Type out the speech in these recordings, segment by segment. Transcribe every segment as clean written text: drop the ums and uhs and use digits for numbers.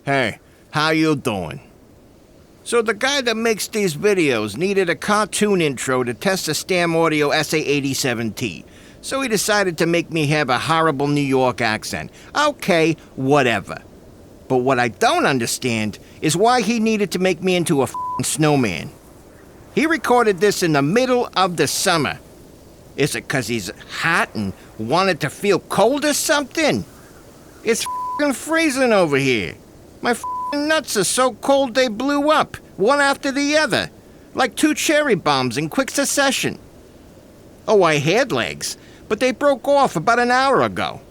Hey, how you doing? So the guy that makes these videos needed a cartoon intro to test the Stam Audio SA-87T. So he decided to make me have a horrible New York accent. Okay, whatever. But what I don't understand is why he needed to make me into a f***ing snowman. He recorded this in the middle of the summer. Is it 'cause he's hot and wanted to feel cold or something? It's f***ing freezing over here. My f***ing nuts are so cold they blew up, one after the other, like 2 cherry bombs in quick succession. Oh, I had legs, but they broke off about an hour ago.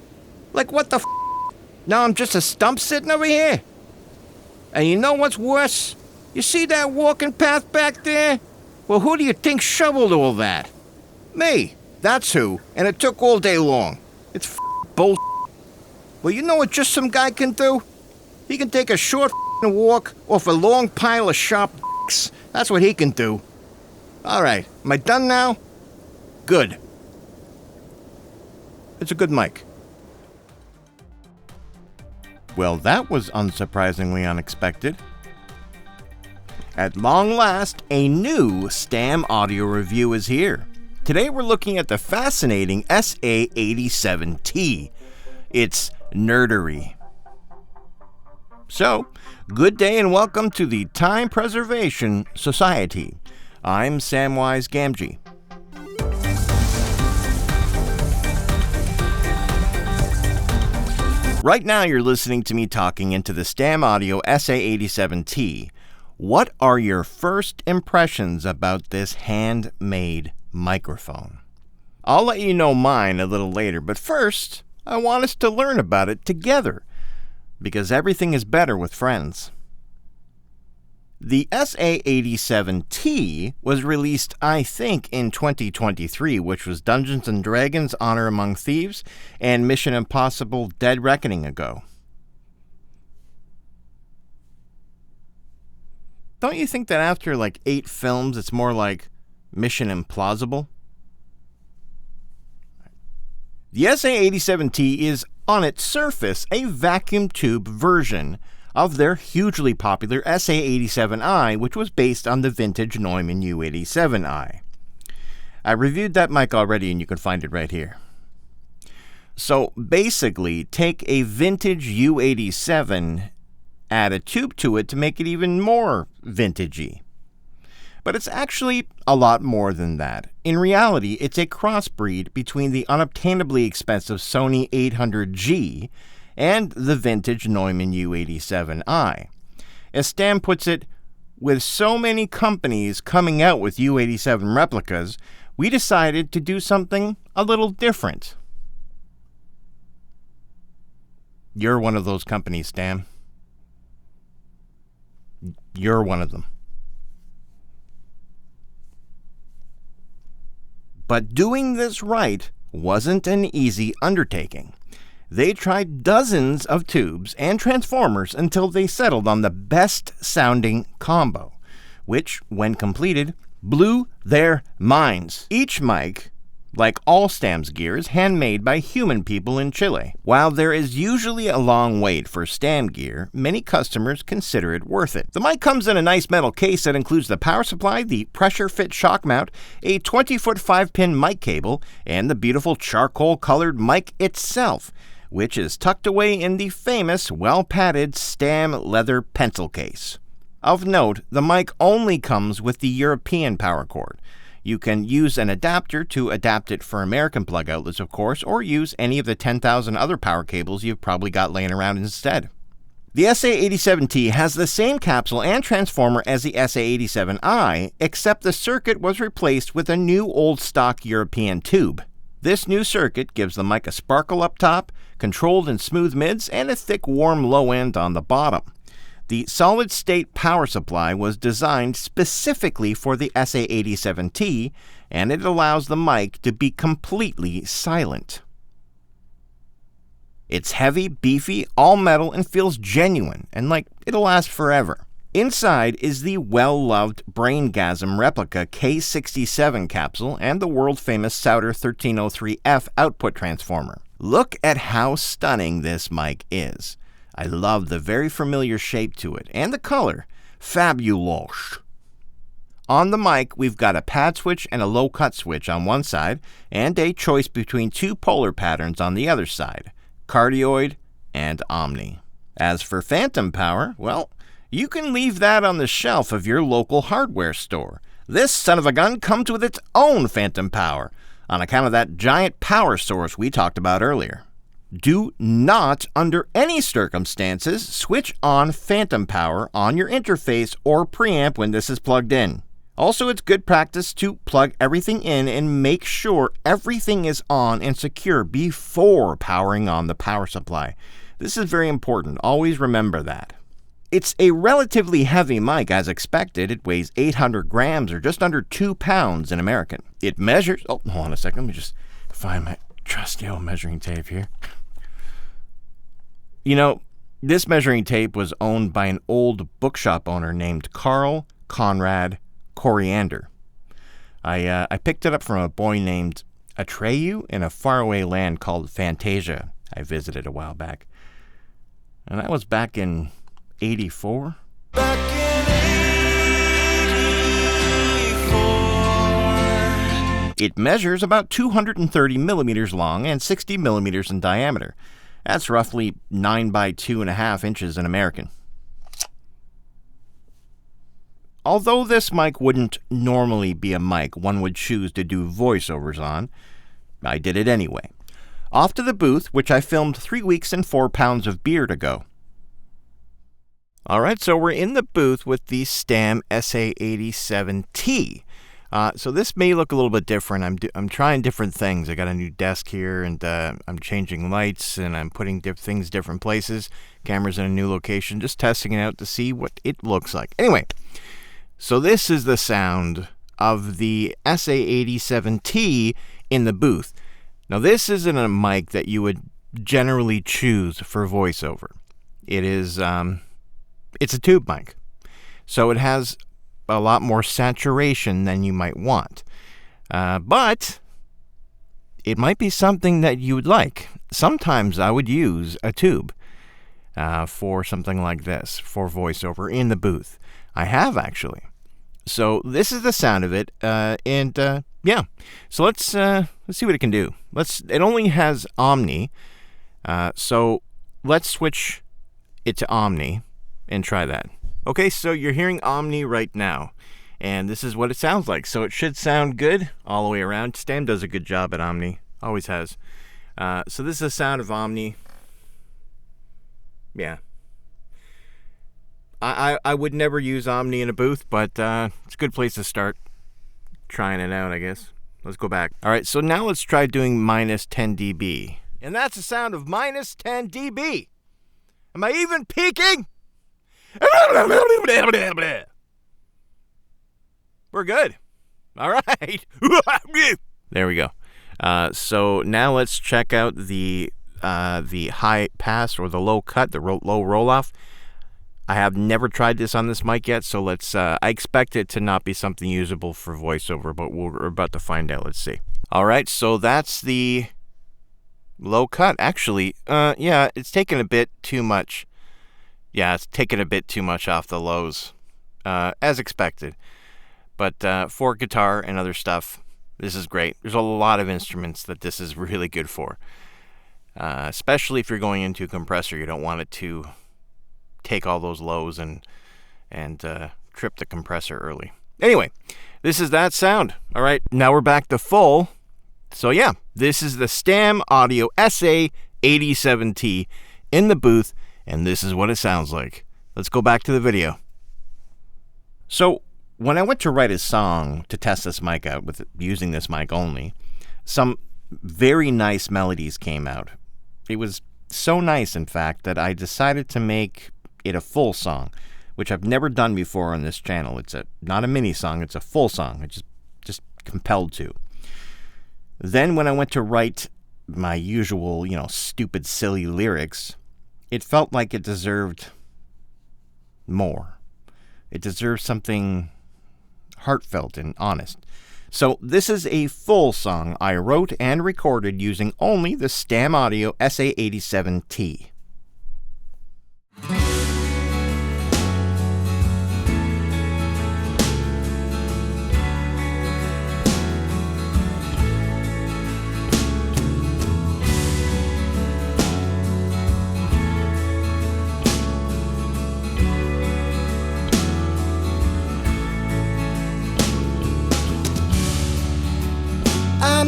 Like what the f***? Now I'm just a stump sitting over here. And you know what's worse? You see that walking path back there? Well, who do you think shoveled all that? Me. That's who. And it took all day long. It's bull. Well, you know what just some guy can do? He can take a short walk off a long pile of sharp dicks. That's what he can do. All right. Am I done now? Good. It's a good mic. Well, that was unsurprisingly unexpected. At long last, a new Stam Audio review is here. Today we're looking at the fascinating SA-87T. It's nerdery. So, good day and welcome to the Time Preservation Society. I'm Samwise Gamgee. Right now you're listening to me talking into the Stam Audio SA-87T. What are your first impressions about this handmade microphone? I'll let you know mine a little later, but first, I want us to learn about it together, because everything is better with friends. The SA-87T was released, I think, in 2023, which was Dungeons & Dragons Honor Among Thieves and Mission Impossible Dead Reckoning ago. Don't you think that after like 8 films, it's more like Mission Implausible? The SA-87T is, on its surface, a vacuum tube version of their hugely popular SA-87i, which was based on the vintage Neumann U87i. I reviewed that mic already, and you can find it right here. So basically, take a vintage U87, add a tube to it to make it even more vintagey. But it's actually a lot more than that. In reality, it's a crossbreed between the unobtainably expensive Sony 800G and the vintage Neumann U87i. As Stam puts it, with so many companies coming out with U87 replicas, we decided to do something a little different. You're one of those companies, Stam. You're one of them. But doing this right wasn't an easy undertaking. They tried dozens of tubes and transformers until they settled on the best-sounding combo, which, when completed, blew their minds. Each mic, like all Stam's gear, is handmade by human people in Chile. While there is usually a long wait for Stam gear, many customers consider it worth it. The mic comes in a nice metal case that includes the power supply, the pressure-fit shock mount, a 20-foot 5-pin mic cable, and the beautiful charcoal-colored mic itself, which is tucked away in the famous, well-padded Stam leather pencil case. Of note, the mic only comes with the European power cord. You can use an adapter to adapt it for American plug outlets, of course, or use any of the 10,000 other power cables you've probably got laying around instead. The SA-87T has the same capsule and transformer as the SA-87i, except the circuit was replaced with a new old stock European tube. This new circuit gives the mic a sparkle up top, controlled and smooth mids, and a thick warm low end on the bottom. The solid-state power supply was designed specifically for the SA-87T, and it allows the mic to be completely silent. It's heavy, beefy, all metal, and feels genuine, and like it'll last forever. Inside is the well-loved Braingasm replica K67 capsule and the world-famous Souter 1303F output transformer. Look at how stunning this mic is. I love the very familiar shape to it, and the color. Fabulous. On the mic, we've got a pad switch and a low cut switch on one side, and a choice between two polar patterns on the other side, cardioid and omni. As for phantom power, well, you can leave that on the shelf of your local hardware store. This son of a gun comes with its own phantom power, on account of that giant power source we talked about earlier. Do not, under any circumstances, switch on phantom power on your interface or preamp when this is plugged in. Also, it's good practice to plug everything in and make sure everything is on and secure before powering on the power supply. This is very important. Always remember that. It's a relatively heavy mic as expected. It weighs 800 grams or just under 2 pounds in American. It measures... Oh, hold on a second. Let me just find my trusty old measuring tape here. You know, this measuring tape was owned by an old bookshop owner named Carl Conrad Coriander. I picked it up from a boy named Atreyu in a faraway land called Fantasia I visited a while back. And that was back in 84. Back in 84. It measures about 230 millimeters long and 60 millimeters in diameter. That's roughly 9 by 2.5 inches in American. Although this mic wouldn't normally be a mic one would choose to do voiceovers on, I did it anyway. Off to the booth, which I filmed 3 weeks and 4 pounds of beer to go. Alright, so we're in the booth with the Stam SA-87T. So this may look a little bit different. I'm trying different things. I got a new desk here, and I'm changing lights, and I'm putting things different places. Camera's in a new location, just testing it out to see what it looks like. Anyway, so this is the sound of the SA-87T in the booth. Now, this isn't a mic that you would generally choose for voiceover. It is, it's a tube mic. So it has a lot more saturation than you might want. But it might be something that you would like. Sometimes I would use a tube for something like this, for voiceover in the booth. I have, actually. So this is the sound of it, yeah. So let's see what it can do. It only has Omni, so let's switch it to Omni and try that. Okay, so you're hearing Omni right now, and this is what it sounds like. So it should sound good all the way around. Stam does a good job at Omni, always has. So this is the sound of Omni. Yeah. I would never use Omni in a booth, but it's a good place to start trying it out, I guess. Let's go back. All right, so now let's try doing minus 10 dB. And that's the sound of minus 10 dB. Am I even peaking? We're good. All right. There we go. So now let's check out the high pass or the low cut, the low roll off. I have never tried this on this mic yet, so let's. I expect it to not be something usable for voiceover, but we're about to find out. Let's see. All right, so that's the low cut. Actually, yeah, it's taken a bit too much. Yeah, it's taken a bit too much off the lows, as expected. But for guitar and other stuff, this is great. There's a lot of instruments that this is really good for, especially if you're going into a compressor. You don't want it to take all those lows and trip the compressor early. Anyway, this is that sound. All right, now we're back to full. So yeah, this is the Stam Audio SA-87T in the booth, and this is what it sounds like. Let's go back to the video. So when I went to write a song to test this mic out with using this mic only, some very nice melodies came out. It was so nice, in fact, that I decided to make it a full song, which I've never done before on this channel. It's not a mini song, it's a full song. I just compelled to. Then when I went to write my usual, stupid, silly lyrics, it felt like it deserved more. It deserved something heartfelt and honest. So this is a full song I wrote and recorded using only the Stam Audio SA-87T.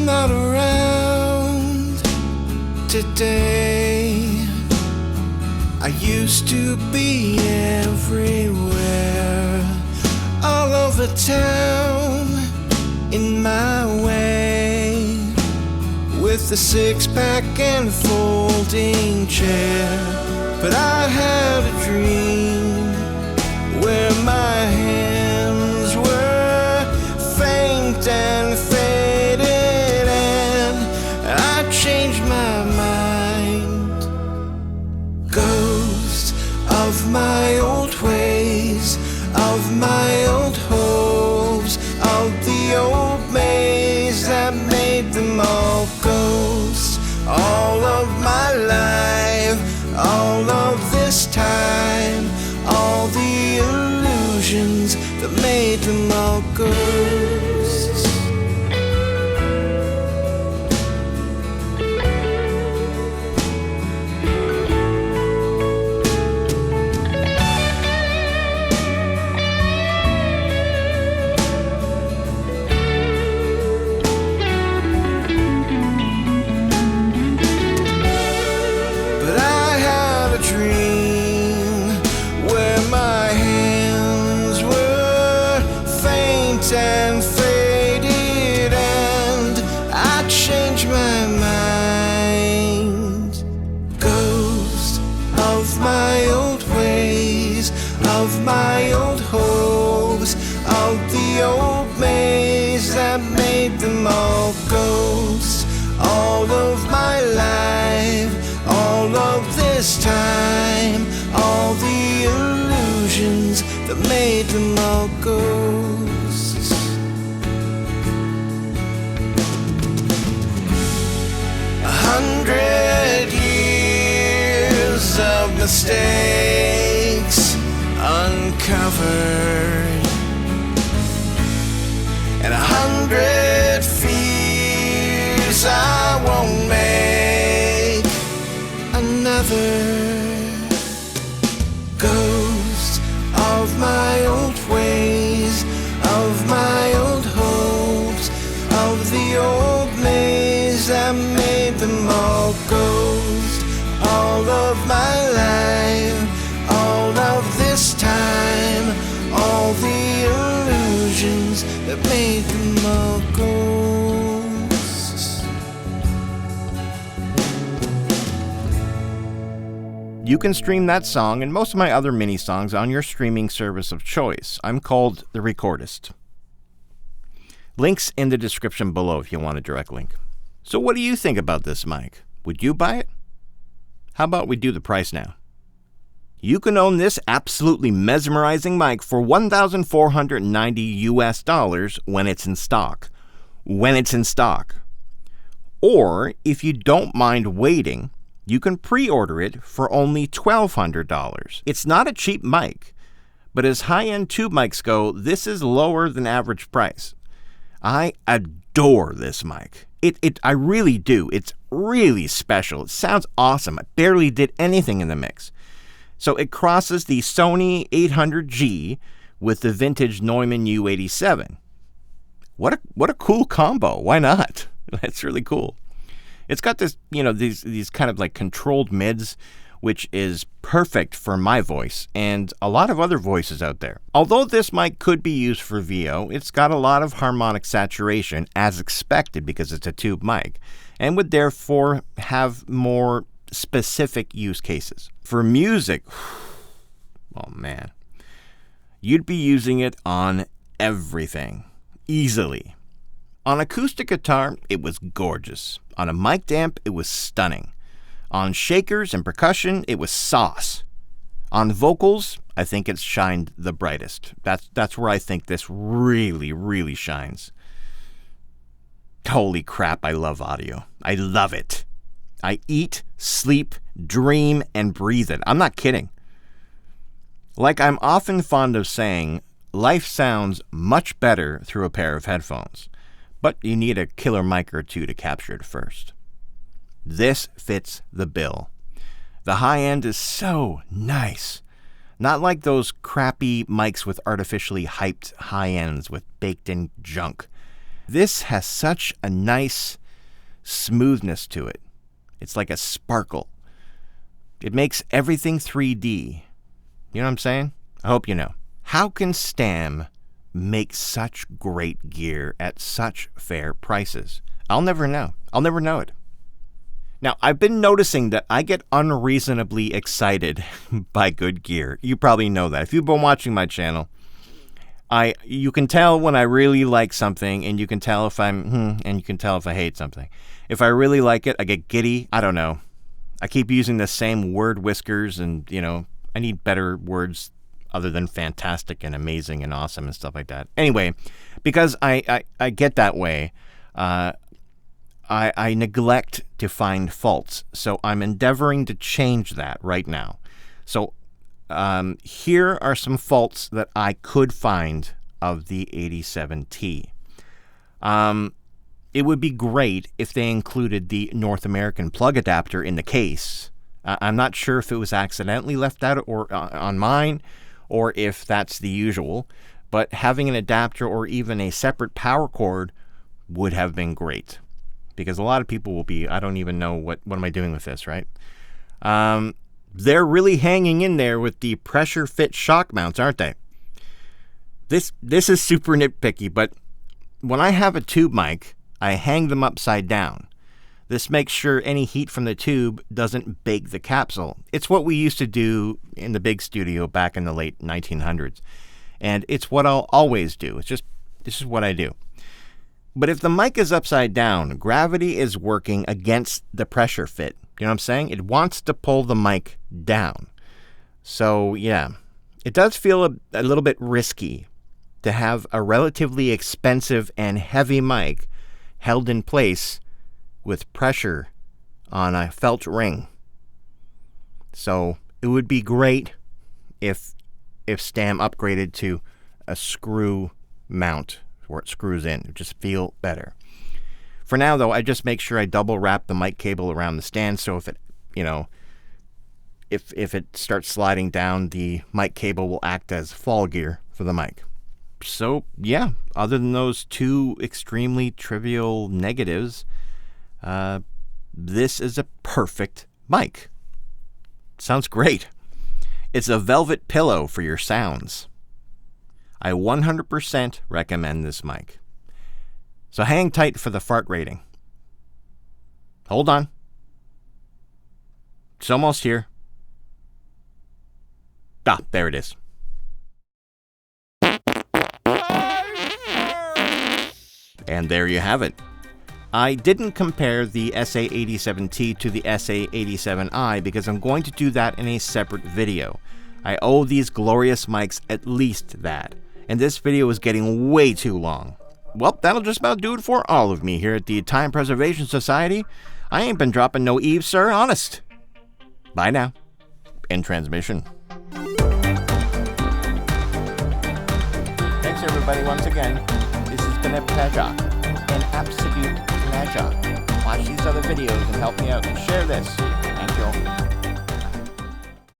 not around today. I used to be everywhere, all over town, in my way, with a six-pack and a folding chair. But I had a dream where my hands were faint and faded, and I changed my mind. Ghosts of my old ways, of my old hopes, of the old maze that made them all ghosts. All of my life, all of this time, all the illusions that made them all ghosts. And faded, and I changed my mind. Ghost of my old ways, of my old hopes, of the old maze that made them all ghosts. All of my life, all of this time, all the illusions that made them all ghosts. 100 years of mistakes uncovered, and 100 fears I won't make another. Ghost of my old ways, of my old hopes, of the old maze that made them all ghosts. All of my life, all of this time, all the illusions that made them all ghosts. You can stream that song and most of my other mini songs on your streaming service of choice. I'm called The Recordist. Links in the description below if you want a direct link. So what do you think about this mic? Would you buy it? How about we do the price now? You can own this absolutely mesmerizing mic for $1,490 when it's in stock. When it's in stock. Or, if you don't mind waiting, you can pre-order it for only $1,200. It's not a cheap mic, but as high-end tube mics go, this is lower than average price. I adore this mic. I really do. It's really special. It sounds awesome. I barely did anything in the mix. So it crosses the Sony 800G with the vintage Neumann U87. What a cool combo. Why not? That's really cool. It's got this, these kind of like controlled mids, which is perfect for my voice and a lot of other voices out there. Although this mic could be used for VO, it's got a lot of harmonic saturation as expected because it's a tube mic and would therefore have more specific use cases. For music, oh man, you'd be using it on everything, easily. On acoustic guitar, it was gorgeous. On a mic amp, it was stunning. On shakers and percussion, it was sauce. On vocals, I think it's shined the brightest. That's where I think this really, really shines. Holy crap, I love audio. I love it. I eat, sleep, dream, and breathe it. I'm not kidding. Like I'm often fond of saying, life sounds much better through a pair of headphones. But you need a killer mic or two to capture it first. This fits the bill. The high end is so nice. Not like those crappy mics with artificially hyped high ends with baked in junk. This has such a nice smoothness to it. It's like a sparkle. It makes everything 3D. You know what I'm saying? I hope you know. How can Stam make such great gear at such fair prices? I'll never know. I'll never know it. Now, I've been noticing that I get unreasonably excited by good gear. You probably know that. If you've been watching my channel, you can tell when I really like something, and you can tell if and you can tell if I hate something. If I really like it, I get giddy. I don't know. I keep using the same word whiskers, and, I need better words other than fantastic and amazing and awesome and stuff like that. Anyway, because I get that way, I neglect to find faults, so I'm endeavoring to change that right now. So here are some faults that I could find of the 87T. It would be great if they included the North American plug adapter in the case. I'm not sure if it was accidentally left out or on mine, or if that's the usual, but having an adapter or even a separate power cord would have been great. Because a lot of people will be, I don't even know what am I doing with this, right? They're really hanging in there with the pressure fit shock mounts, aren't they? This is super nitpicky, but when I have a tube mic, I hang them upside down. This makes sure any heat from the tube doesn't bake the capsule. It's what we used to do in the big studio back in the late 1900s. And it's what I'll always do. This is what I do. But if the mic is upside down, gravity is working against the pressure fit. You know what I'm saying? It wants to pull the mic down. So, yeah, it does feel a little bit risky to have a relatively expensive and heavy mic held in place with pressure on a felt ring. So it would be great if Stam upgraded to a screw mount where it screws in. It would just feel better. For now, though, I just make sure I double wrap the mic cable around the stand, so if it, if it starts sliding down, the mic cable will act as fall gear for the mic. So, yeah, other than those two extremely trivial negatives, this is a perfect mic. Sounds great. It's a velvet pillow for your sounds. I 100% recommend this mic. So hang tight for the fart rating. Hold on. It's almost here. Ah, there it is. And there you have it. I didn't compare the SA-87T to the SA-87i because I'm going to do that in a separate video. I owe these glorious mics at least that. And this video is getting way too long. Well, that'll just about do it for all of me here at the Time Preservation Society. I ain't been dropping no eaves, sir, honest. Bye now. End transmission. Thanks everybody once again. This has been a pleasure. An absolute pleasure. Watch these other videos and help me out and share this. Thank you.